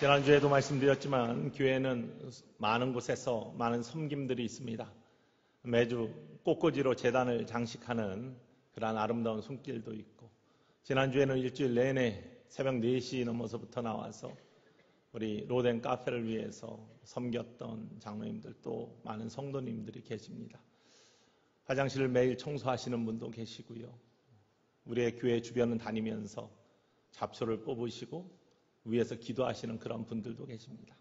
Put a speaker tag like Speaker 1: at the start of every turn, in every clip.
Speaker 1: 지난주에도 말씀드렸지만 교회는 많은 곳에서 많은 섬김들이 있습니다. 매주 꽃꽂이로 제단을 장식하는 그러한 아름다운 손길도 있고, 지난주에는 일주일 내내 새벽 4시 넘어서부터 나와서 우리 로덴 카페를 위해서 섬겼던 장로님들, 또 많은 성도님들이 계십니다. 화장실을 매일 청소하시는 분도 계시고요. 우리의 교회 주변을 다니면서 잡초를 뽑으시고 위에서 기도하시는 그런 분들도 계십니다.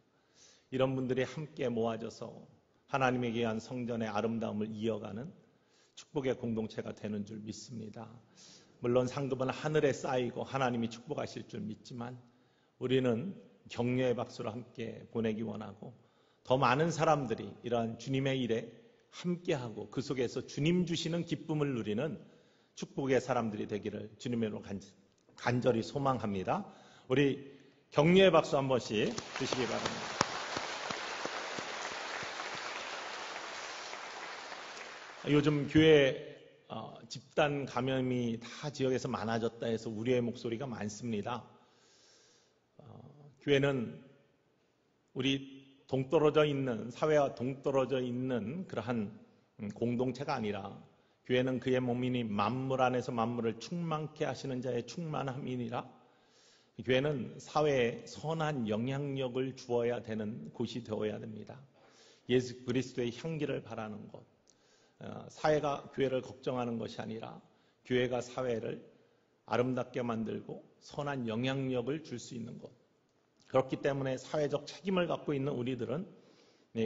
Speaker 1: 이런 분들이 함께 모아져서 하나님에게 의한 성전의 아름다움을 이어가는 축복의 공동체가 되는 줄 믿습니다. 물론 상급은 하늘에 쌓이고 하나님이 축복하실 줄 믿지만, 우리는 격려의 박수로 함께 보내기 원하고, 더 많은 사람들이 이러한 주님의 일에 함께하고 그 속에서 주님 주시는 기쁨을 누리는 축복의 사람들이 되기를 주님으로 간절히 소망합니다. 우리 격려의 박수 한 번씩 주시기 바랍니다. 요즘 교회 집단 감염이 다 지역에서 많아졌다 해서 우려의 목소리가 많습니다. 교회는 우리 동떨어져 있는, 사회와 동떨어져 있는 그러한 공동체가 아니라, 교회는 그의 몸이니 만물 안에서 만물을 충만케 하시는 자의 충만함이니라. 교회는 사회에 선한 영향력을 주어야 되는 곳이 되어야 됩니다. 예수 그리스도의 향기를 바라는 곳. 사회가 교회를 걱정하는 것이 아니라 교회가 사회를 아름답게 만들고 선한 영향력을 줄 수 있는 곳. 그렇기 때문에 사회적 책임을 갖고 있는 우리들은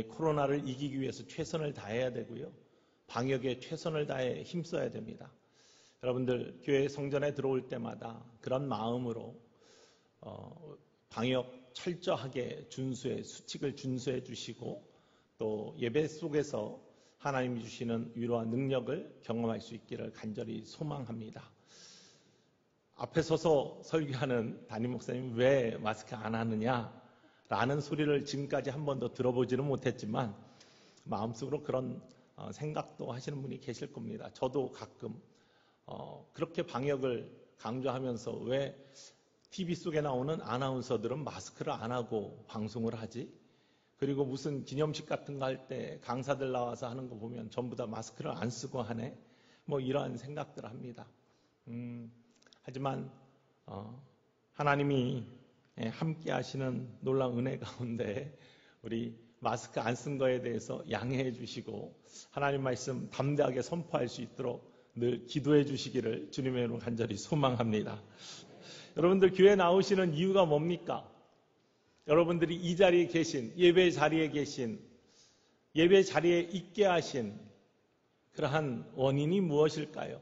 Speaker 1: 코로나를 이기기 위해서 최선을 다해야 되고요. 방역에 최선을 다해 힘써야 됩니다. 여러분들 교회 성전에 들어올 때마다 그런 마음으로 방역 철저하게 수칙을 준수해 주시고, 또 예배 속에서 하나님이 주시는 위로와 능력을 경험할 수 있기를 간절히 소망합니다. 앞에 서서 설교하는 담임 목사님 왜 마스크 안 하느냐라는 소리를 지금까지 한 번도 들어보지는 못했지만, 마음속으로 그런 생각도 하시는 분이 계실 겁니다. 저도 가끔 그렇게 방역을 강조하면서 왜 TV 속에 나오는 아나운서들은 마스크를 안 하고 방송을 하지? 그리고 무슨 기념식 같은 거 할 때 강사들 나와서 하는 거 보면 전부 다 마스크를 안 쓰고 하네? 이러한 생각들을 합니다. 하지만 하나님이 함께 하시는 놀라운 은혜 가운데 우리 마스크 안 쓴 거에 대해서 양해해 주시고, 하나님 말씀 담대하게 선포할 수 있도록 늘 기도해 주시기를 주님의 이름으로 간절히 소망합니다. 여러분들 교회 나오시는 이유가 뭡니까? 여러분들이 이 자리에 계신, 예배 자리에 계신, 예배 자리에 있게 하신 그러한 원인이 무엇일까요?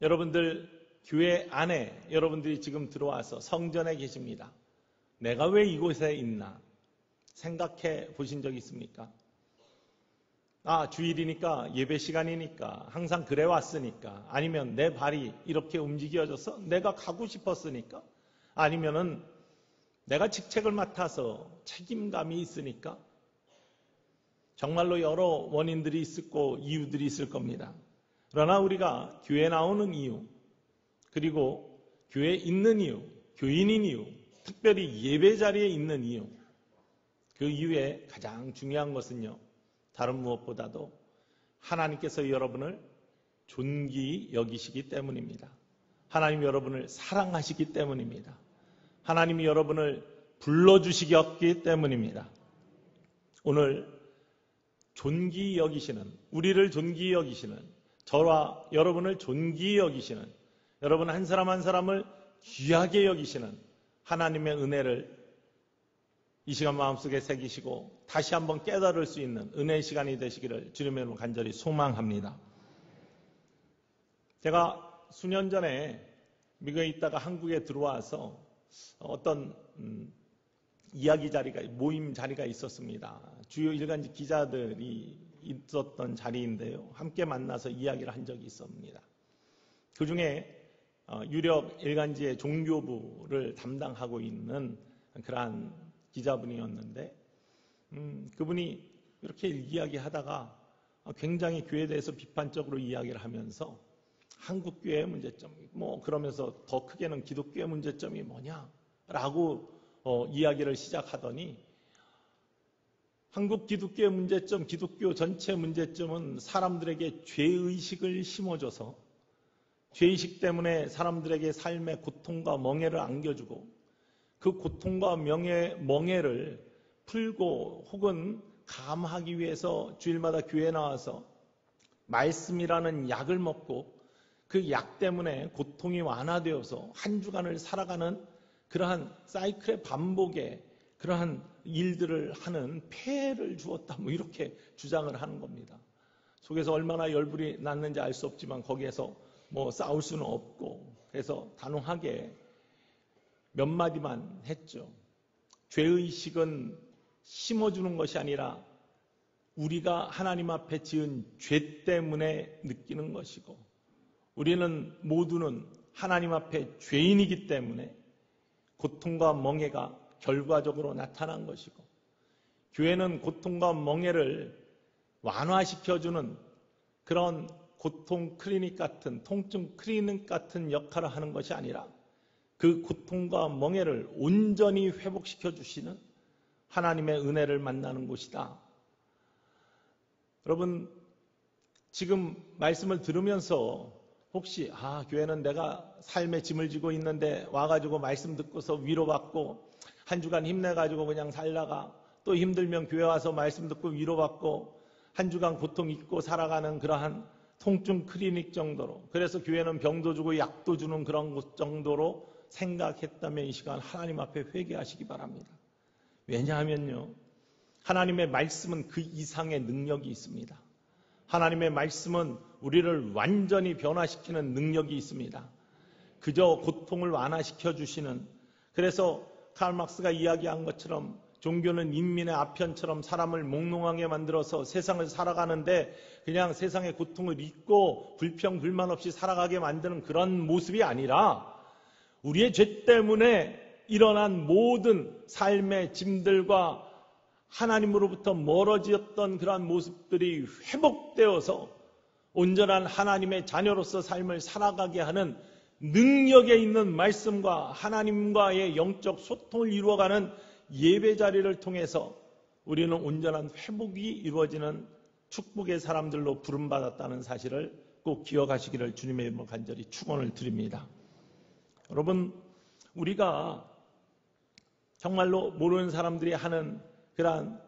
Speaker 1: 여러분들 교회 안에 여러분들이 지금 들어와서 성전에 계십니다. 내가 왜 이곳에 있나 생각해 보신 적 있습니까? 주일이니까, 예배 시간이니까, 항상 그래 왔으니까, 아니면 내 발이 이렇게 움직여져서 내가 가고 싶었으니까, 아니면은 내가 직책을 맡아서 책임감이 있으니까. 정말로 여러 원인들이 있고 이유들이 있을 겁니다. 그러나 우리가 교회에 나오는 이유, 그리고 교회에 있는 이유, 교인인 이유, 특별히 예배 자리에 있는 이유, 그 이유에 가장 중요한 것은요, 다른 무엇보다도 하나님께서 여러분을 존귀히 여기시기 때문입니다. 하나님이 여러분을 사랑하시기 때문입니다. 하나님이 여러분을 불러주시기 때문입니다. 오늘 존귀히 여기시는, 우리를 존귀히 여기시는, 저와 여러분을 존귀히 여기시는, 여러분 한 사람 한 사람을 귀하게 여기시는 하나님의 은혜를 이 시간 마음속에 새기시고 다시 한번 깨달을 수 있는 은혜의 시간이 되시기를 주님의 이름으로 간절히 소망합니다. 제가 수년 전에 미국에 있다가 한국에 들어와서 어떤 이야기 자리가, 모임 자리가 있었습니다. 주요 일간지 기자들이 있었던 자리인데요. 함께 만나서 이야기를 한 적이 있습니다. 그 중에 유력 일간지의 종교부를 담당하고 있는 그러한 기자분이었는데, 그분이 이렇게 이야기하다가 굉장히 교회에 대해서 비판적으로 이야기를 하면서 한국 교회의 문제점, 그러면서 더 크게는 기독교의 문제점이 뭐냐라고 이야기를 시작하더니 한국 기독교의 문제점, 기독교 전체 문제점은 사람들에게 죄의식을 심어줘서 죄의식 때문에 사람들에게 삶의 고통과 멍해를 안겨주고 그 고통과 멍해를 풀고 혹은 감하기 위해서 주일마다 교회에 나와서 말씀이라는 약을 먹고 그 약 때문에 고통이 완화되어서 한 주간을 살아가는 그러한 사이클의 반복에 그러한 일들을 하는 폐해를 주었다. 이렇게 주장을 하는 겁니다. 속에서 얼마나 열불이 났는지 알 수 없지만 거기에서 싸울 수는 없고 그래서 단호하게 몇 마디만 했죠. 죄의식은 심어주는 것이 아니라 우리가 하나님 앞에 지은 죄 때문에 느끼는 것이고 우리는 모두는 하나님 앞에 죄인이기 때문에 고통과 멍해가 결과적으로 나타난 것이고 교회는 고통과 멍해를 완화시켜주는 그런 고통 클리닉 같은 통증 클리닉 같은 역할을 하는 것이 아니라 그 고통과 멍해를 온전히 회복시켜 주시는 하나님의 은혜를 만나는 곳이다. 여러분 지금 말씀을 들으면서 혹시 교회는 내가 삶의 짐을 지고 있는데 와가지고 말씀 듣고서 위로받고 한 주간 힘내가지고 그냥 살다가 또 힘들면 교회 와서 말씀 듣고 위로받고 한 주간 고통 잊고 살아가는 그러한 통증 클리닉 정도로 그래서 교회는 병도 주고 약도 주는 그런 곳 정도로 생각했다면 이 시간 하나님 앞에 회개하시기 바랍니다. 왜냐하면요 하나님의 말씀은 그 이상의 능력이 있습니다. 하나님의 말씀은 우리를 완전히 변화시키는 능력이 있습니다. 그저 고통을 완화시켜 주시는 그래서 칼 막스가 이야기한 것처럼 종교는 인민의 아편처럼 사람을 몽롱하게 만들어서 세상을 살아가는데 그냥 세상의 고통을 잊고 불평 불만 없이 살아가게 만드는 그런 모습이 아니라 우리의 죄 때문에 일어난 모든 삶의 짐들과 하나님으로부터 멀어졌던 그러한 모습들이 회복되어서 온전한 하나님의 자녀로서 삶을 살아가게 하는 능력에 있는 말씀과 하나님과의 영적 소통을 이루어가는 예배 자리를 통해서 우리는 온전한 회복이 이루어지는 축복의 사람들로 부름받았다는 사실을 꼭 기억하시기를 주님의 이름으로 간절히 축원을 드립니다. 여러분 우리가 정말로 모르는 사람들이 하는 그러한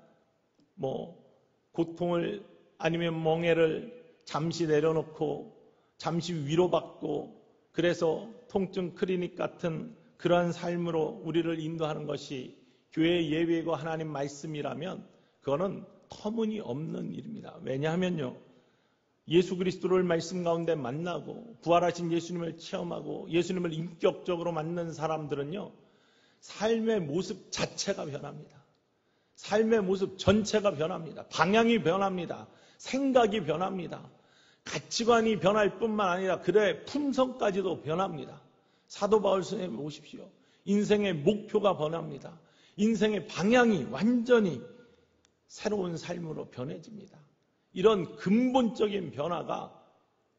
Speaker 1: 고통을 아니면 멍해를 잠시 내려놓고 잠시 위로받고 그래서 통증 클리닉 같은 그러한 삶으로 우리를 인도하는 것이 교회의 예배이고 하나님 말씀이라면 그거는 터무니없는 일입니다. 왜냐하면요 예수 그리스도를 말씀 가운데 만나고 부활하신 예수님을 체험하고 예수님을 인격적으로 만난 사람들은요 삶의 모습 자체가 변합니다. 삶의 모습 전체가 변합니다. 방향이 변합니다. 생각이 변합니다. 가치관이 변할 뿐만 아니라 그의 품성까지도 변합니다. 사도 바울 선생님 보십시오. 인생의 목표가 변합니다. 인생의 방향이 완전히 새로운 삶으로 변해집니다. 이런 근본적인 변화가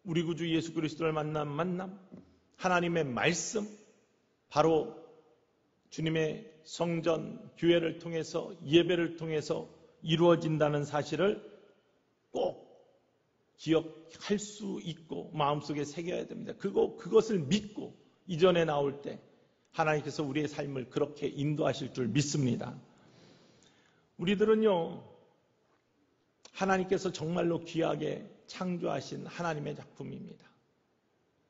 Speaker 1: 우리 구주 예수 그리스도를 만남, 하나님의 말씀, 바로 주님의 성전, 교회를 통해서 예배를 통해서 이루어진다는 사실을 꼭 기억할 수 있고 마음속에 새겨야 됩니다. 그것을 믿고 이전에 나올 때 하나님께서 우리의 삶을 그렇게 인도하실 줄 믿습니다. 우리들은요 하나님께서 정말로 귀하게 창조하신 하나님의 작품입니다.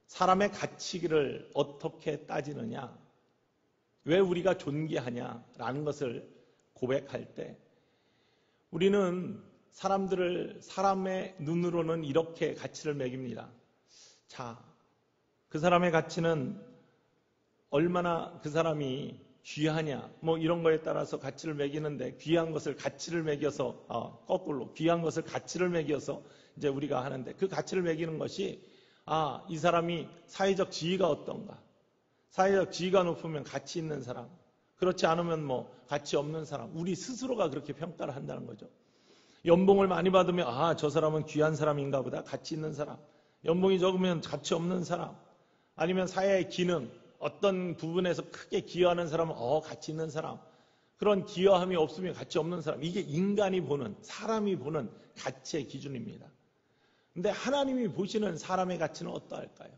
Speaker 1: 사람의 가치를 어떻게 따지느냐, 왜 우리가 존귀하냐라는 것을 고백할 때 우리는 사람의 눈으로는 이렇게 가치를 매깁니다. 자, 그 사람의 가치는 얼마나 그 사람이 귀하냐 이런 거에 따라서 가치를 매기는데 귀한 것을 가치를 매겨서 거꾸로 귀한 것을 가치를 매겨서 이제 우리가 하는데 그 가치를 매기는 것이 이 사람이 사회적 지위가 어떤가, 사회적 지위가 높으면 가치 있는 사람, 그렇지 않으면 가치 없는 사람, 우리 스스로가 그렇게 평가를 한다는 거죠. 연봉을 많이 받으면 저 사람은 귀한 사람인가 보다, 가치 있는 사람. 연봉이 적으면 가치 없는 사람. 아니면 사회의 기능, 어떤 부분에서 크게 기여하는 사람은 가치 있는 사람, 그런 기여함이 없으면 가치 없는 사람, 이게 인간이 보는, 사람이 보는 가치의 기준입니다. 근데 하나님이 보시는 사람의 가치는 어떠할까요?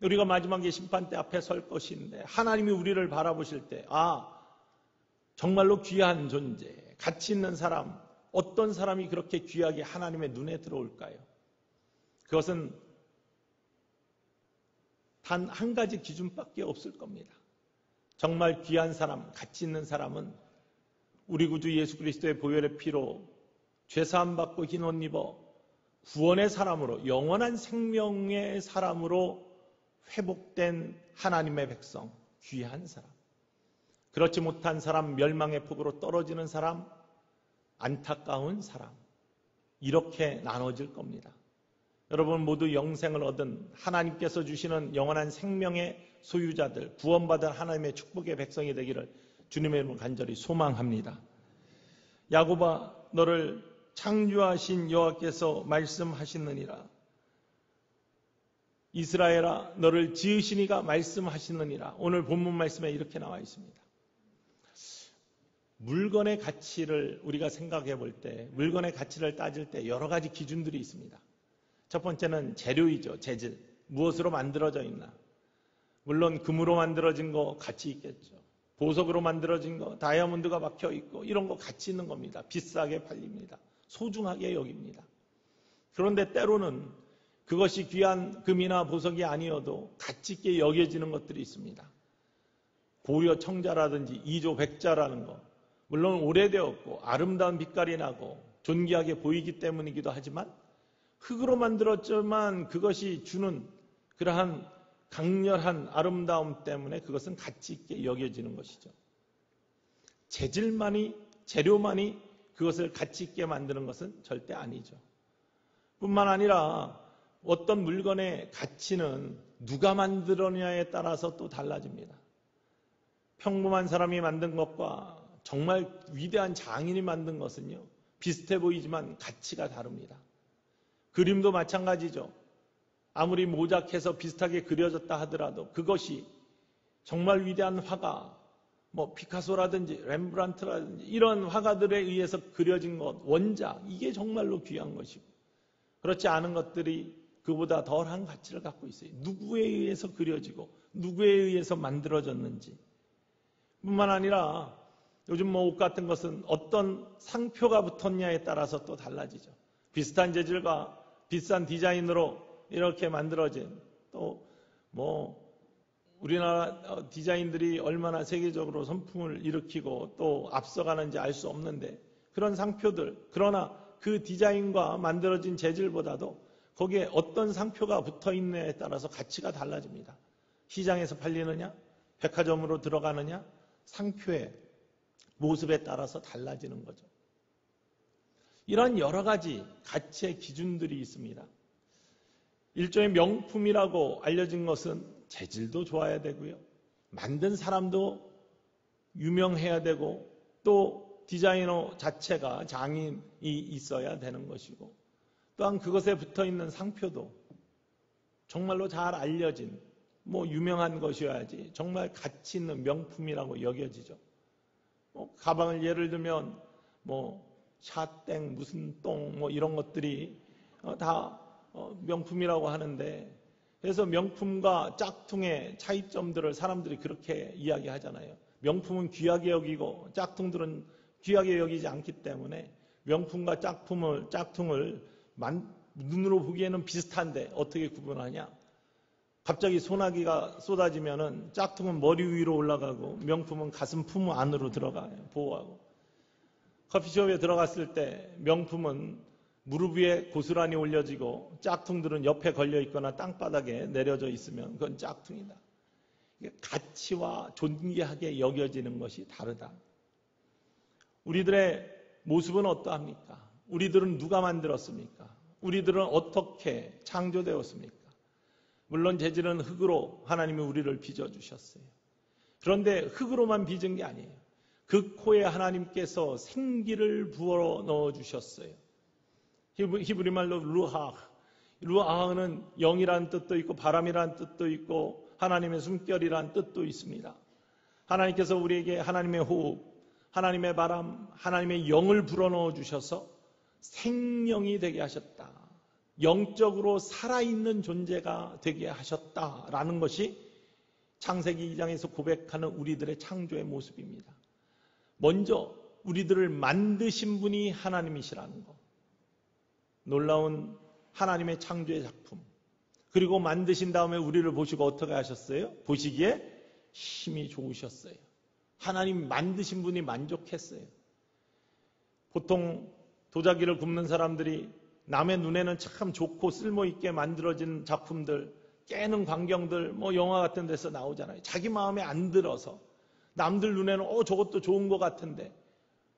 Speaker 1: 우리가 마지막에 심판대 앞에 설 것인데 하나님이 우리를 바라보실 때 정말로 귀한 존재, 가치 있는 사람, 어떤 사람이 그렇게 귀하게 하나님의 눈에 들어올까요? 그것은 단 한 가지 기준밖에 없을 겁니다. 정말 귀한 사람, 가치 있는 사람은 우리 구주 예수 그리스도의 보혈의 피로 죄사함 받고 흰 옷 입어 구원의 사람으로, 영원한 생명의 사람으로 회복된 하나님의 백성, 귀한 사람. 그렇지 못한 사람, 멸망의 폭으로 떨어지는 사람, 안타까운 사람, 이렇게 나눠질 겁니다. 여러분 모두 영생을 얻은 하나님께서 주시는 영원한 생명의 소유자들, 구원받은 하나님의 축복의 백성이 되기를 주님의 이름으로 간절히 소망합니다. 야곱아, 너를 창조하신 여호와께서 말씀하시느니라. 이스라엘아, 너를 지으신 이가 말씀하시느니라. 오늘 본문 말씀에 이렇게 나와 있습니다. 물건의 가치를 우리가 생각해 볼 때, 물건의 가치를 따질 때 여러 가지 기준들이 있습니다. 첫 번째는 재료이죠. 재질. 무엇으로 만들어져 있나. 물론 금으로 만들어진 거 가치 있겠죠. 보석으로 만들어진 거, 다이아몬드가 박혀 있고 이런 거 가치 있는 겁니다. 비싸게 팔립니다. 소중하게 여깁니다. 그런데 때로는 그것이 귀한 금이나 보석이 아니어도 가치 있게 여겨지는 것들이 있습니다. 고려 청자라든지 이조 백자라는 거, 물론 오래되었고 아름다운 빛깔이 나고 존귀하게 보이기 때문이기도 하지만 흙으로 만들었지만 그것이 주는 그러한 강렬한 아름다움 때문에 그것은 가치 있게 여겨지는 것이죠. 재질만이, 재료만이 그것을 가치 있게 만드는 것은 절대 아니죠. 뿐만 아니라 어떤 물건의 가치는 누가 만들었냐에 따라서 또 달라집니다. 평범한 사람이 만든 것과 정말 위대한 장인이 만든 것은요, 비슷해 보이지만 가치가 다릅니다. 그림도 마찬가지죠. 아무리 모작해서 비슷하게 그려졌다 하더라도 그것이 정말 위대한 화가, 피카소라든지 렘브란트라든지 이런 화가들에 의해서 그려진 것, 원작, 이게 정말로 귀한 것이고, 그렇지 않은 것들이 그보다 덜한 가치를 갖고 있어요. 누구에 의해서 그려지고 누구에 의해서 만들어졌는지. 뿐만 아니라 요즘 옷 같은 것은 어떤 상표가 붙었냐에 따라서 또 달라지죠. 비슷한 재질과 비싼 디자인으로 이렇게 만들어진, 또 우리나라 디자인들이 얼마나 세계적으로 선풍을 일으키고 또 앞서가는지 알 수 없는데, 그런 상표들, 그러나 그 디자인과 만들어진 재질보다도 거기에 어떤 상표가 붙어 있느냐에 따라서 가치가 달라집니다. 시장에서 팔리느냐, 백화점으로 들어가느냐, 상표의 모습에 따라서 달라지는 거죠. 이런 여러 가지 가치의 기준들이 있습니다. 일종의 명품이라고 알려진 것은 재질도 좋아야 되고요, 만든 사람도 유명해야 되고, 또 디자이너 자체가 장인이 있어야 되는 것이고, 또한 그것에 붙어있는 상표도 정말로 잘 알려진 유명한 것이어야지 정말 가치 있는 명품이라고 여겨지죠. 가방을 예를 들면 샤땡 무슨 똥 이런 것들이 다 명품이라고 하는데, 그래서 명품과 짝퉁의 차이점들을 사람들이 그렇게 이야기하잖아요. 명품은 귀하게 여기고 짝퉁들은 귀하게 여기지 않기 때문에 명품과 짝퉁을 눈으로 보기에는 비슷한데 어떻게 구분하냐? 갑자기 소나기가 쏟아지면은 짝퉁은 머리 위로 올라가고 명품은 가슴 품 안으로 들어가요. 보호하고. 커피숍에 들어갔을 때 명품은 무릎 위에 고스란히 올려지고 짝퉁들은 옆에 걸려 있거나 땅바닥에 내려져 있으면 그건 짝퉁이다. 가치와 존귀하게 여겨지는 것이 다르다. 우리들의 모습은 어떠합니까? 우리들은 누가 만들었습니까? 우리들은 어떻게 창조되었습니까? 물론 재질은 흙으로 하나님이 우리를 빚어주셨어요. 그런데 흙으로만 빚은 게 아니에요. 그 코에 하나님께서 생기를 부어 넣어주셨어요. 히브리 말로 루하흐는 영이라는 뜻도 있고 바람이라는 뜻도 있고 하나님의 숨결이란 뜻도 있습니다. 하나님께서 우리에게 하나님의 호흡, 하나님의 바람, 하나님의 영을 불어넣어 주셔서 생명이 되게 하셨다. 영적으로 살아있는 존재가 되게 하셨다라는 것이 창세기 2장에서 고백하는 우리들의 창조의 모습입니다. 먼저 우리들을 만드신 분이 하나님이시라는 것. 놀라운 하나님의 창조의 작품. 그리고 만드신 다음에 우리를 보시고 어떻게 하셨어요? 보시기에 힘이 좋으셨어요. 하나님 만드신 분이 만족했어요. 보통 도자기를 굽는 사람들이 남의 눈에는 참 좋고 쓸모있게 만들어진 작품들, 깨는 광경들, 영화 같은 데서 나오잖아요. 자기 마음에 안 들어서 남들 눈에는 저것도 좋은 것 같은데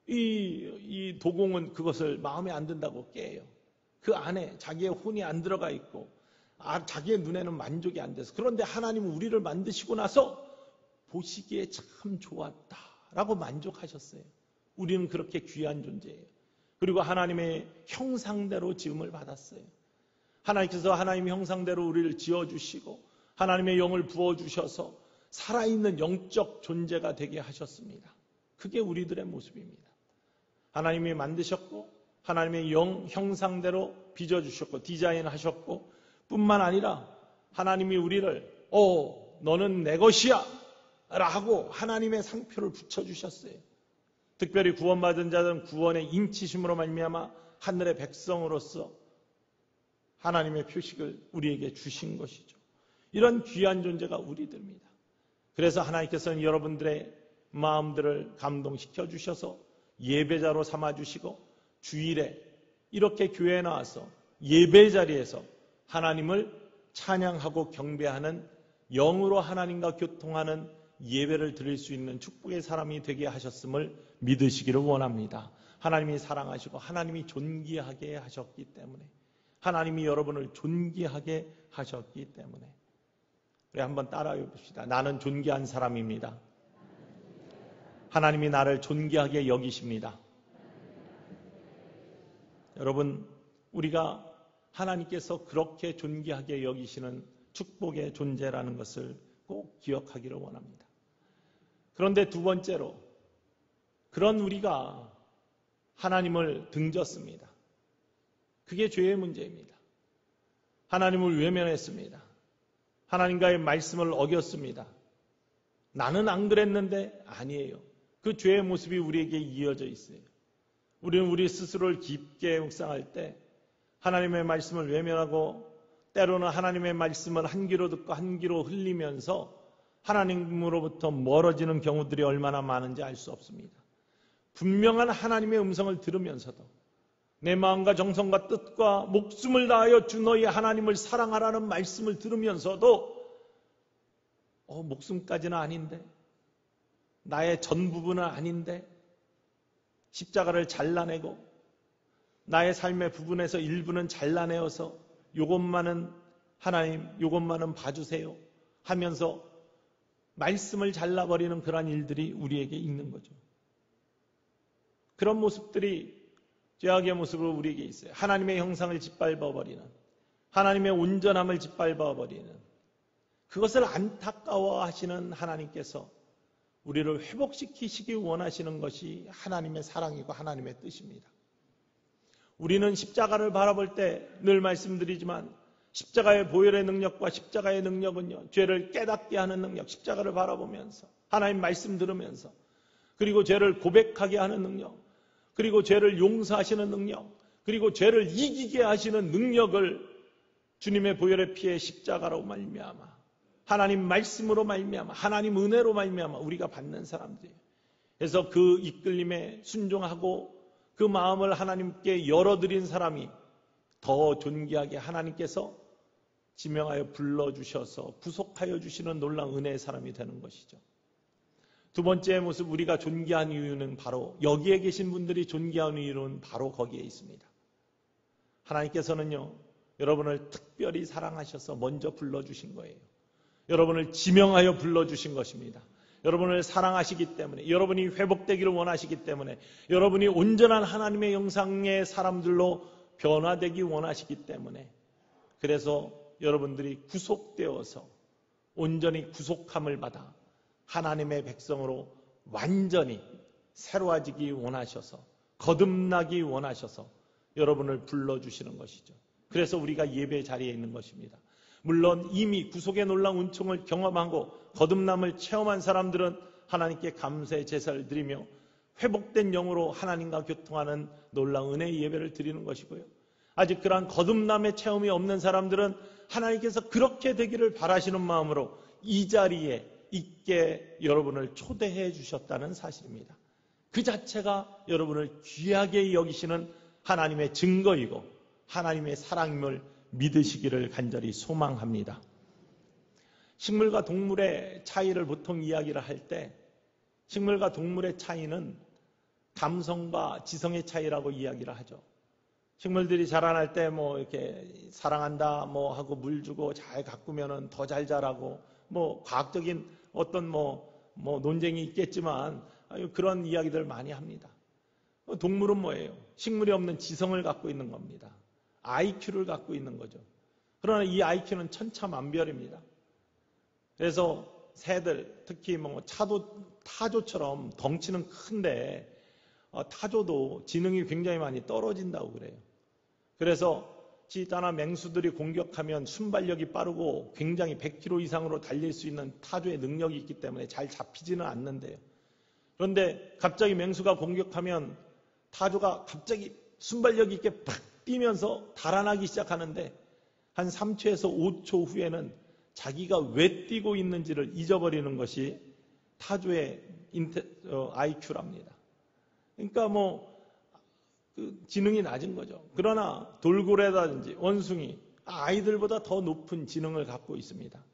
Speaker 1: 이 도공은 그것을 마음에 안 든다고 깨요. 그 안에 자기의 혼이 안 들어가 있고 자기의 눈에는 만족이 안 돼서. 그런데 하나님은 우리를 만드시고 나서 보시기에 참 좋았다라고 만족하셨어요. 우리는 그렇게 귀한 존재예요. 그리고 하나님의 형상대로 지음을 받았어요. 하나님께서 하나님의 형상대로 우리를 지어주시고 하나님의 영을 부어주셔서 살아있는 영적 존재가 되게 하셨습니다. 그게 우리들의 모습입니다. 하나님이 만드셨고 하나님의 영 형상대로 빚어주셨고 디자인하셨고 뿐만 아니라 하나님이 우리를 너는 내 것이야 라고 하나님의 상표를 붙여주셨어요. 특별히 구원받은 자들은 구원의 인치심으로 말미암아 하늘의 백성으로서 하나님의 표식을 우리에게 주신 것이죠. 이런 귀한 존재가 우리들입니다. 그래서 하나님께서는 여러분들의 마음들을 감동시켜 주셔서 예배자로 삼아주시고 주일에 이렇게 교회에 나와서 예배 자리에서 하나님을 찬양하고 경배하는 영으로 하나님과 교통하는 예배를 드릴 수 있는 축복의 사람이 되게 하셨음을 믿으시기를 원합니다. 하나님이 사랑하시고 하나님이 존귀하게 하셨기 때문에, 하나님이 여러분을 존귀하게 하셨기 때문에. 우리 한번 따라해 봅시다. 나는 존귀한 사람입니다. 하나님이 나를 존귀하게 여기십니다. 여러분, 우리가 하나님께서 그렇게 존귀하게 여기시는 축복의 존재라는 것을 꼭 기억하기를 원합니다. 그런데 두 번째로, 그런 우리가 하나님을 등졌습니다. 그게 죄의 문제입니다. 하나님을 외면했습니다. 하나님과의 말씀을 어겼습니다. 나는 안 그랬는데 아니에요. 그 죄의 모습이 우리에게 이어져 있어요. 우리는 우리 스스로를 깊게 묵상할 때 하나님의 말씀을 외면하고 때로는 하나님의 말씀을 한 귀로 듣고 한 귀로 흘리면서 하나님으로부터 멀어지는 경우들이 얼마나 많은지 알 수 없습니다. 분명한 하나님의 음성을 들으면서도 내 마음과 정성과 뜻과 목숨을 다하여 주 너희 하나님을 사랑하라는 말씀을 들으면서도 목숨까지는 아닌데, 나의 전 부분은 아닌데, 십자가를 잘라내고 나의 삶의 부분에서 일부는 잘라내어서 요것만은 하나님, 요것만은 봐주세요 하면서 말씀을 잘라버리는 그런 일들이 우리에게 있는 거죠. 그런 모습들이 죄악의 모습으로 우리에게 있어요. 하나님의 형상을 짓밟아버리는, 하나님의 온전함을 짓밟아버리는, 그것을 안타까워하시는 하나님께서 우리를 회복시키시기 원하시는 것이 하나님의 사랑이고 하나님의 뜻입니다. 우리는 십자가를 바라볼 때 늘 말씀드리지만 십자가의 보혈의 능력과 십자가의 능력은요, 죄를 깨닫게 하는 능력, 십자가를 바라보면서 하나님 말씀 들으면서, 그리고 죄를 고백하게 하는 능력, 그리고 죄를 용서하시는 능력, 그리고 죄를 이기게 하시는 능력을 주님의 보혈의 피의 십자가로 말미암아, 하나님 말씀으로 말미암아, 하나님 은혜로 말미암아 우리가 받는 사람들이에요. 그래서 그 이끌림에 순종하고 그 마음을 하나님께 열어드린 사람이 더 존귀하게 하나님께서 지명하여 불러주셔서 구속하여 주시는 놀라운 은혜의 사람이 되는 것이죠. 두 번째 모습, 우리가 존귀한 이유는 바로, 여기에 계신 분들이 존귀한 이유는 바로 거기에 있습니다. 하나님께서는요, 여러분을 특별히 사랑하셔서 먼저 불러주신 거예요. 여러분을 지명하여 불러주신 것입니다. 여러분을 사랑하시기 때문에, 여러분이 회복되기를 원하시기 때문에, 여러분이 온전한 하나님의 형상의 사람들로 변화되기 원하시기 때문에, 그래서 여러분들이 구속되어서 온전히 구속함을 받아 하나님의 백성으로 완전히 새로워지기 원하셔서, 거듭나기 원하셔서 여러분을 불러주시는 것이죠. 그래서 우리가 예배 자리에 있는 것입니다. 물론 이미 구속의 놀라운 은총을 경험하고 거듭남을 체험한 사람들은 하나님께 감사의 제사를 드리며 회복된 영으로 하나님과 교통하는 놀라운 은혜의 예배를 드리는 것이고요. 아직 그러한 거듭남의 체험이 없는 사람들은 하나님께서 그렇게 되기를 바라시는 마음으로 이 자리에 있게 여러분을 초대해 주셨다는 사실입니다. 그 자체가 여러분을 귀하게 여기시는 하나님의 증거이고 하나님의 사랑임을 믿으시기를 간절히 소망합니다. 식물과 동물의 차이를 보통 이야기를 할 때 식물과 동물의 차이는 감성과 지성의 차이라고 이야기를 하죠. 식물들이 자라날 때 뭐 이렇게 사랑한다 뭐 하고 물 주고 잘 가꾸면은 더 잘 자라고 뭐 과학적인 어떤 뭐 논쟁이 있겠지만 그런 이야기들 많이 합니다. 동물은 뭐예요? 식물이 없는 지성을 갖고 있는 겁니다. IQ를 갖고 있는 거죠. 그러나 이 IQ는 천차만별입니다. 그래서 새들, 특히 뭐 타조처럼 덩치는 큰데 타조도 지능이 굉장히 많이 떨어진다고 그래요. 그래서 치타나 맹수들이 공격하면 순발력이 빠르고 굉장히 100km 이상으로 달릴 수 있는 타조의 능력이 있기 때문에 잘 잡히지는 않는데요. 그런데 갑자기 맹수가 공격하면 타조가 갑자기 순발력 있게 팍 뛰면서 달아나기 시작하는데 한 3초에서 5초 후에는 자기가 왜 뛰고 있는지를 잊어버리는 것이 타조의 IQ랍니다. 그러니까 지능이 낮은 거죠. 그러나 돌고래라든지 원숭이, 아이들보다 더 높은 지능을 갖고 있습니다.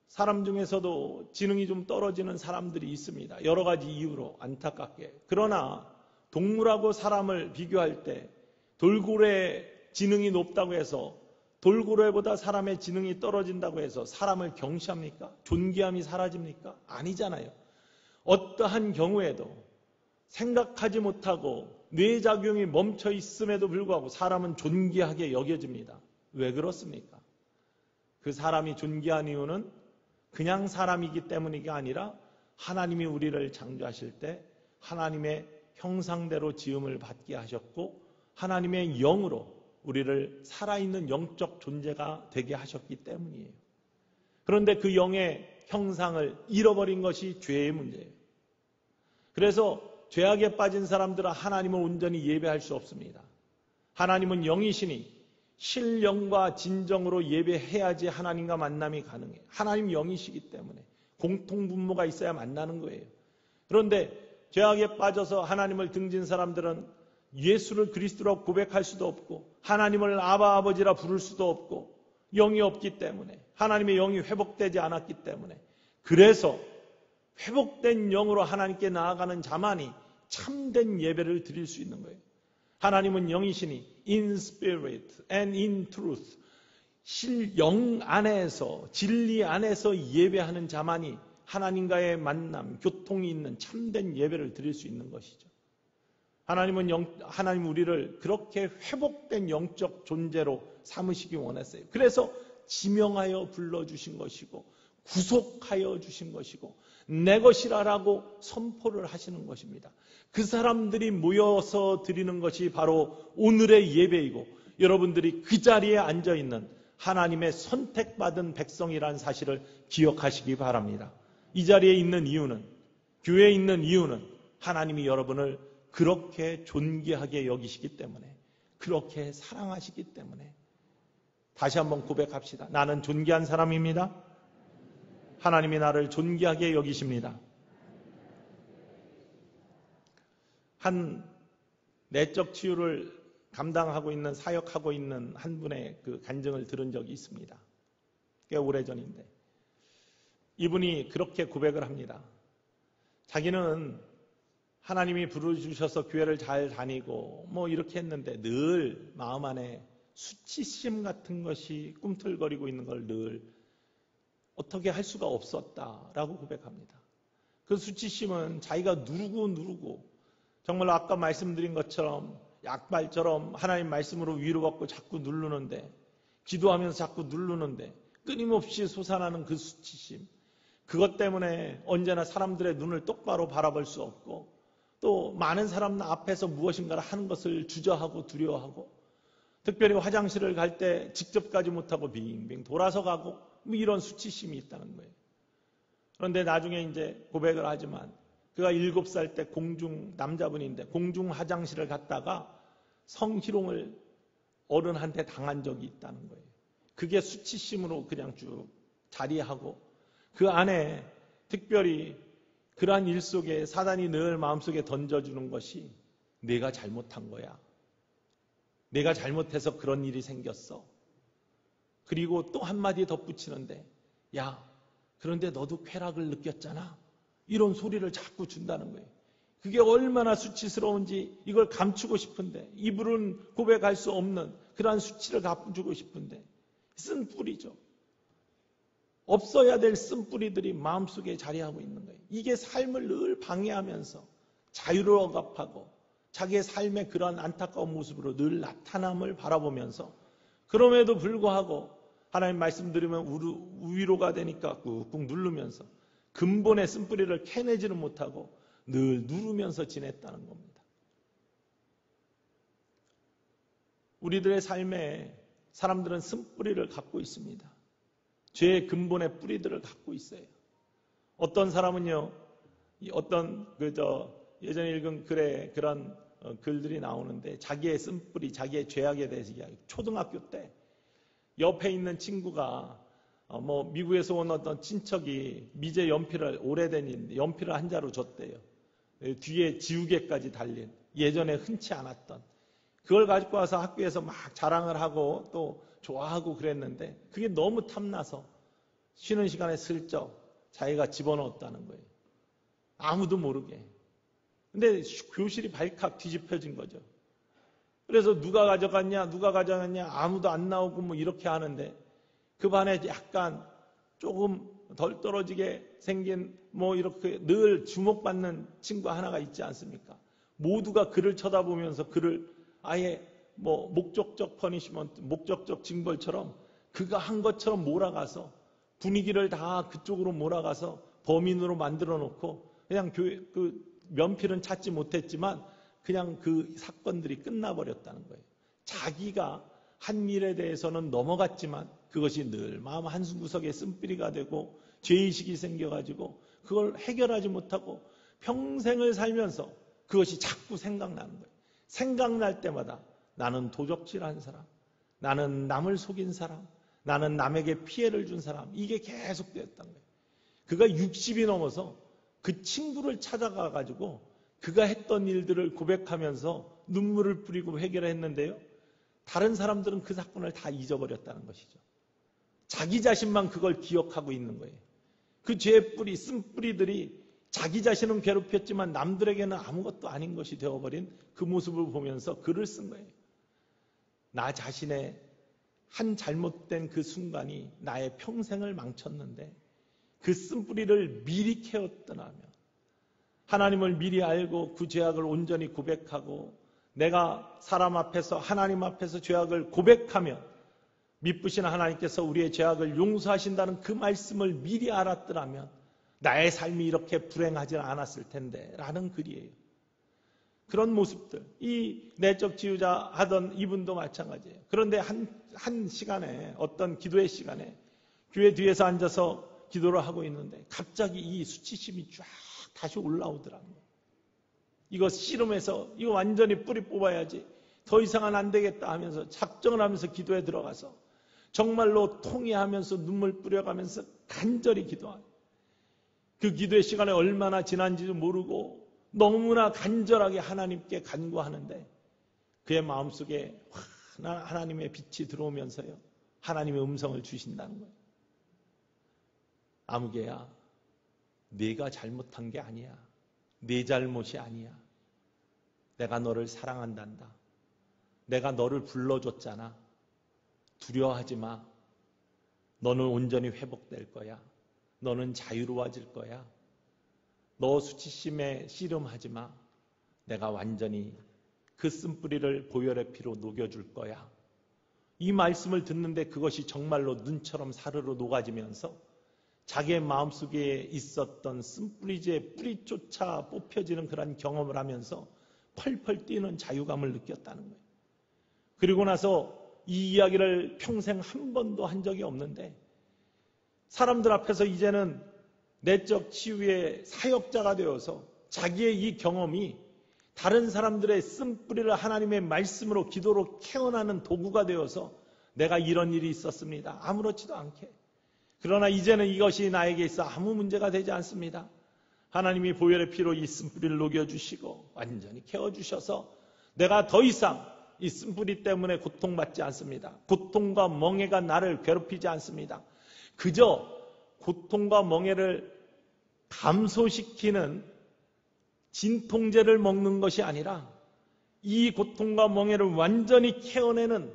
Speaker 1: 사람 중에서도 지능이 좀 떨어지는 사람들이 있습니다. 여러 가지 이유로 안타깝게. 그러나 동물하고 사람을 비교할 때 돌고래의 지능이 높다고 해서 돌고래보다 사람의 지능이 떨어진다고 해서 사람을 경시합니까? 존귀함이 사라집니까? 아니잖아요. 어떠한 경우에도 생각하지 못하고 뇌작용이 멈춰 있음에도 불구하고 사람은 존귀하게 여겨집니다. 왜 그렇습니까? 그 사람이 존귀한 이유는 그냥 사람이기 때문이 아니라 하나님이 우리를 창조하실 때 하나님의 형상대로 지음을 받게 하셨고 하나님의 영으로 우리를 살아있는 영적 존재가 되게 하셨기 때문이에요. 그런데 그 영의 형상을 잃어버린 것이 죄의 문제예요. 그래서 죄악에 빠진 사람들은 하나님을 온전히 예배할 수 없습니다. 하나님은 영이시니 실영과 진정으로 예배해야지 하나님과 만남이 가능해요. 하나님 영이시기 때문에 공통분모가 있어야 만나는 거예요. 그런데 죄악에 빠져서 하나님을 등진 사람들은 예수를 그리스도라고 고백할 수도 없고 하나님을 아바 아버지라 부를 수도 없고 영이 없기 때문에 하나님의 영이 회복되지 않았기 때문에 그래서 회복된 영으로 하나님께 나아가는 자만이 참된 예배를 드릴 수 있는 거예요. 하나님은 영이시니 in spirit and in truth 영 안에서 진리 안에서 예배하는 자만이 하나님과의 만남, 교통이 있는 참된 예배를 드릴 수 있는 것이죠. 하나님 우리를 그렇게 회복된 영적 존재로 삼으시기 원했어요. 그래서 지명하여 불러주신 것이고 구속하여 주신 것이고 내 것이라라고 선포를 하시는 것입니다. 그 사람들이 모여서 드리는 것이 바로 오늘의 예배이고 여러분들이 그 자리에 앉아있는 하나님의 선택받은 백성이라는 사실을 기억하시기 바랍니다. 이 자리에 있는 이유는, 교회에 있는 이유는 하나님이 여러분을 그렇게 존귀하게 여기시기 때문에, 그렇게 사랑하시기 때문에. 다시 한번 고백합시다. 나는 존귀한 사람입니다. 하나님이 나를 존귀하게 여기십니다. 한 내적 치유를 감당하고 있는, 사역하고 있는 한 분의 그 간증을 들은 적이 있습니다. 꽤 오래전인데 이분이 그렇게 고백을 합니다. 자기는 하나님이 부르주셔서 교회를 잘 다니고 뭐 이렇게 했는데 늘 마음 안에 수치심 같은 것이 꿈틀거리고 있는 걸 늘 어떻게 할 수가 없었다라고 고백합니다. 그 수치심은 자기가 누르고 정말 아까 말씀드린 것처럼 약발처럼 하나님 말씀으로 위로받고 자꾸 누르는데, 기도하면서 자꾸 누르는데 끊임없이 솟아나는 그 수치심, 그것 때문에 언제나 사람들의 눈을 똑바로 바라볼 수 없고 또 많은 사람 앞에서 무엇인가를 하는 것을 주저하고 두려워하고 특별히 화장실을 갈 때 직접 가지 못하고 빙빙 돌아서 가고 뭐 이런 수치심이 있다는 거예요. 그런데 나중에 이제 고백을 하지만 그가 7살 때 남자분인데 공중 화장실을 갔다가 성희롱을 어른한테 당한 적이 있다는 거예요. 그게 수치심으로 그냥 쭉 자리하고 그 안에 특별히 그러한 일 속에 사단이 늘 마음속에 던져주는 것이 내가 잘못한 거야. 내가 잘못해서 그런 일이 생겼어. 그리고 또 한마디 덧붙이는데 야, 그런데 너도 쾌락을 느꼈잖아. 이런 소리를 자꾸 준다는 거예요. 그게 얼마나 수치스러운지 이걸 감추고 싶은데 입으로는 고백할 수 없는 그러한 수치를 감추고 싶은데 쓴뿌리죠. 없어야 될 쓴뿌리들이 마음속에 자리하고 있는 거예요. 이게 삶을 늘 방해하면서 자유를 억압하고 자기의 삶의 그런 안타까운 모습으로 늘 나타남을 바라보면서 그럼에도 불구하고 하나님 말씀 들으면 위로가 되니까 꾹꾹 누르면서 근본의 쓴뿌리를 캐내지는 못하고 늘 누르면서 지냈다는 겁니다. 우리들의 삶에 사람들은 쓴뿌리를 갖고 있습니다. 죄의 근본의 뿌리들을 갖고 있어요. 어떤 사람은요, 예전에 읽은 글에 그런 글들이 나오는데 자기의 쓴뿌리, 자기의 죄악에 대해서 이야기. 초등학교 때 옆에 있는 친구가 미국에서 온 어떤 친척이 미제 연필을 오래된 연필을 한 자루 줬대요. 뒤에 지우개까지 달린 예전에 흔치 않았던 그걸 가지고 와서 학교에서 막 자랑을 하고 또 좋아하고 그랬는데 그게 너무 탐나서 쉬는 시간에 슬쩍 자기가 집어넣었다는 거예요. 아무도 모르게. 근데 교실이 발칵 뒤집혀진 거죠. 그래서 누가 가져갔냐 아무도 안 나오고 뭐 이렇게 하는데 그 반에 약간 조금 덜 떨어지게 생긴 이렇게 늘 주목받는 친구 하나가 있지 않습니까? 모두가 그를 쳐다보면서 그를 아예 목적적 퍼니시먼트, 목적적 징벌처럼 그가 한 것처럼 몰아가서 분위기를 다 그쪽으로 몰아가서 범인으로 만들어 놓고 그냥 그 면필은 찾지 못했지만 그냥 그 사건들이 끝나버렸다는 거예요. 자기가 한 일에 대해서는 넘어갔지만 그것이 늘 마음 한구석에 쓴뿌리가 되고 죄의식이 생겨가지고 그걸 해결하지 못하고 평생을 살면서 그것이 자꾸 생각나는 거예요. 생각날 때마다 나는 도적질한 사람, 나는 남을 속인 사람, 나는 남에게 피해를 준 사람, 이게 계속 되었던 거예요. 그가 60이 넘어서 그 친구를 찾아가가지고 그가 했던 일들을 고백하면서 눈물을 뿌리고 해결을 했는데요. 다른 사람들은 그 사건을 다 잊어버렸다는 것이죠. 자기 자신만 그걸 기억하고 있는 거예요. 그 죄의 뿌리, 쓴뿌리들이 자기 자신은 괴롭혔지만 남들에게는 아무것도 아닌 것이 되어버린 그 모습을 보면서 글을 쓴 거예요. 나 자신의 한 잘못된 그 순간이 나의 평생을 망쳤는데 그 쓴뿌리를 미리 캐었더라면 하나님을 미리 알고 그 죄악을 온전히 고백하고 내가 사람 앞에서 하나님 앞에서 죄악을 고백하면 미쁘신 하나님께서 우리의 죄악을 용서하신다는 그 말씀을 미리 알았더라면 나의 삶이 이렇게 불행하지 않았을 텐데 라는 글이에요. 그런 모습들, 이 내적 지우자 하던 이분도 마찬가지예요. 그런데 한 시간에 어떤 기도의 시간에 교회 뒤에서 앉아서 기도를 하고 있는데 갑자기 이 수치심이 쫙 다시 올라오더라고요. 이거 씨름해서 이거 완전히 뿌리 뽑아야지 더 이상은 안 되겠다 하면서 작정을 하면서 기도에 들어가서 정말로 통회하면서 눈물 뿌려가면서 간절히 기도하는 그 기도의 시간에 얼마나 지난지도 모르고 너무나 간절하게 하나님께 간구하는데 그의 마음속에 하나님의 빛이 들어오면서요. 하나님의 음성을 주신다는 거예요. 아무개야, 네가 잘못한 게 아니야. 네 잘못이 아니야. 내가 너를 사랑한단다. 내가 너를 불러줬잖아. 두려워하지 마. 너는 온전히 회복될 거야. 너는 자유로워질 거야. 너 수치심에 씨름하지 마. 내가 완전히 그 쓴뿌리를 보혈의 피로 녹여줄 거야. 이 말씀을 듣는데 그것이 정말로 눈처럼 사르르 녹아지면서 자기의 마음속에 있었던 쓴뿌리지의 뿌리조차 뽑혀지는 그런 경험을 하면서 펄펄 뛰는 자유감을 느꼈다는 거예요. 그리고 나서 이 이야기를 평생 한 번도 한 적이 없는데 사람들 앞에서 이제는 내적 치유의 사역자가 되어서 자기의 이 경험이 다른 사람들의 쓴뿌리를 하나님의 말씀으로 기도로 캐어나는 도구가 되어서 내가 이런 일이 있었습니다. 아무렇지도 않게. 그러나 이제는 이것이 나에게 있어 아무 문제가 되지 않습니다. 하나님이 보혈의 피로 이 쓴뿌리를 녹여주시고 완전히 캐어주셔서 내가 더 이상 이 쓴뿌리 때문에 고통받지 않습니다. 고통과 멍해가 나를 괴롭히지 않습니다. 그저 고통과 멍해를 감소시키는 진통제를 먹는 것이 아니라 이 고통과 멍해를 완전히 캐어내는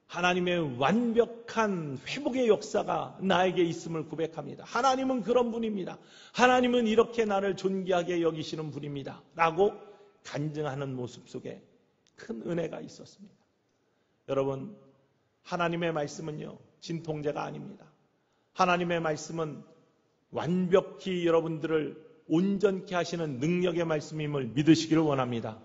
Speaker 1: 하나님의 완벽한 회복의 역사가 나에게 있음을 고백합니다. 하나님은 그런 분입니다. 하나님은 이렇게 나를 존귀하게 여기시는 분입니다. 라고 간증하는 모습 속에 큰 은혜가 있었습니다. 여러분, 하나님의 말씀은요, 진통제가 아닙니다. 하나님의 말씀은 완벽히 여러분들을 온전케 하시는 능력의 말씀임을 믿으시기를 원합니다.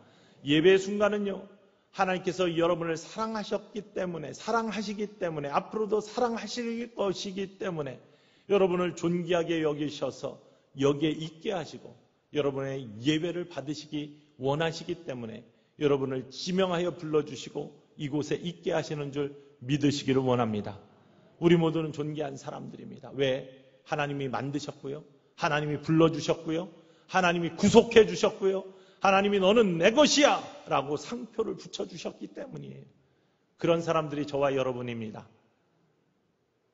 Speaker 1: 예배 순간은요, 하나님께서 여러분을 사랑하시기 때문에 앞으로도 사랑하실 것이기 때문에 여러분을 존귀하게 여기셔서 여기에 있게 하시고 여러분의 예배를 받으시기 원하시기 때문에 여러분을 지명하여 불러주시고 이곳에 있게 하시는 줄 믿으시기를 원합니다. 우리 모두는 존귀한 사람들입니다. 왜? 하나님이 만드셨고요. 하나님이 불러주셨고요. 하나님이 구속해 주셨고요. 하나님이 너는 내 것이야 라고 상표를 붙여주셨기 때문이에요. 그런 사람들이 저와 여러분입니다.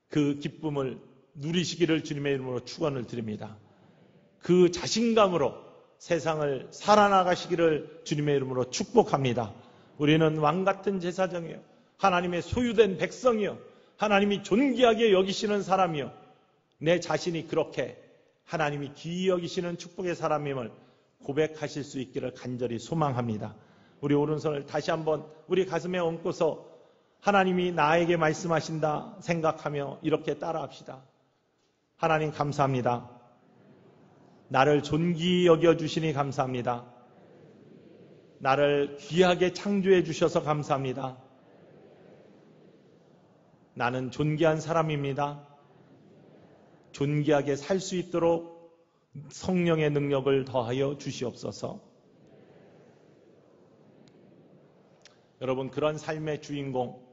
Speaker 1: 그 기쁨을 누리시기를 주님의 이름으로 축원을 드립니다. 그 자신감으로 세상을 살아나가시기를 주님의 이름으로 축복합니다. 우리는 왕같은 제사장이요, 하나님의 소유된 백성이요, 하나님이 존귀하게 여기시는 사람이요, 내 자신이 그렇게 하나님이 귀히 여기시는 축복의 사람임을 고백하실 수 있기를 간절히 소망합니다. 우리 오른손을 다시 한번 우리 가슴에 얹고서 하나님이 나에게 말씀하신다 생각하며 이렇게 따라합시다. 하나님 감사합니다. 나를 존귀히 여겨주시니 감사합니다. 나를 귀하게 창조해 주셔서 감사합니다. 나는 존귀한 사람입니다. 존귀하게 살 수 있도록 성령의 능력을 더하여 주시옵소서. 여러분, 그런 삶의 주인공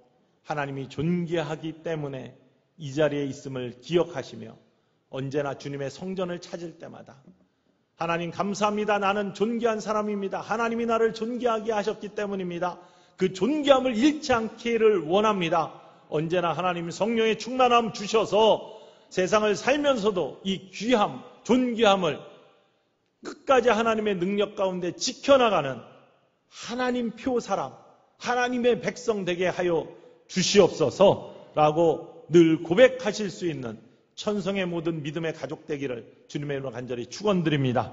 Speaker 1: 하나님이 존귀하기 때문에 이 자리에 있음을 기억하시며 언제나 주님의 성전을 찾을 때마다 하나님 감사합니다. 나는 존귀한 사람입니다. 하나님이 나를 존귀하게 하셨기 때문입니다. 그 존귀함을 잃지 않기를 원합니다. 언제나 하나님 성령의 충만함 주셔서 세상을 살면서도 이 귀함, 존귀함을 끝까지 하나님의 능력 가운데 지켜나가는 하나님 표 사람, 하나님의 백성 되게 하여 주시옵소서라고 늘 고백하실 수 있는 천성의 모든 믿음의 가족 되기를 주님의 이름으로 간절히 축원드립니다.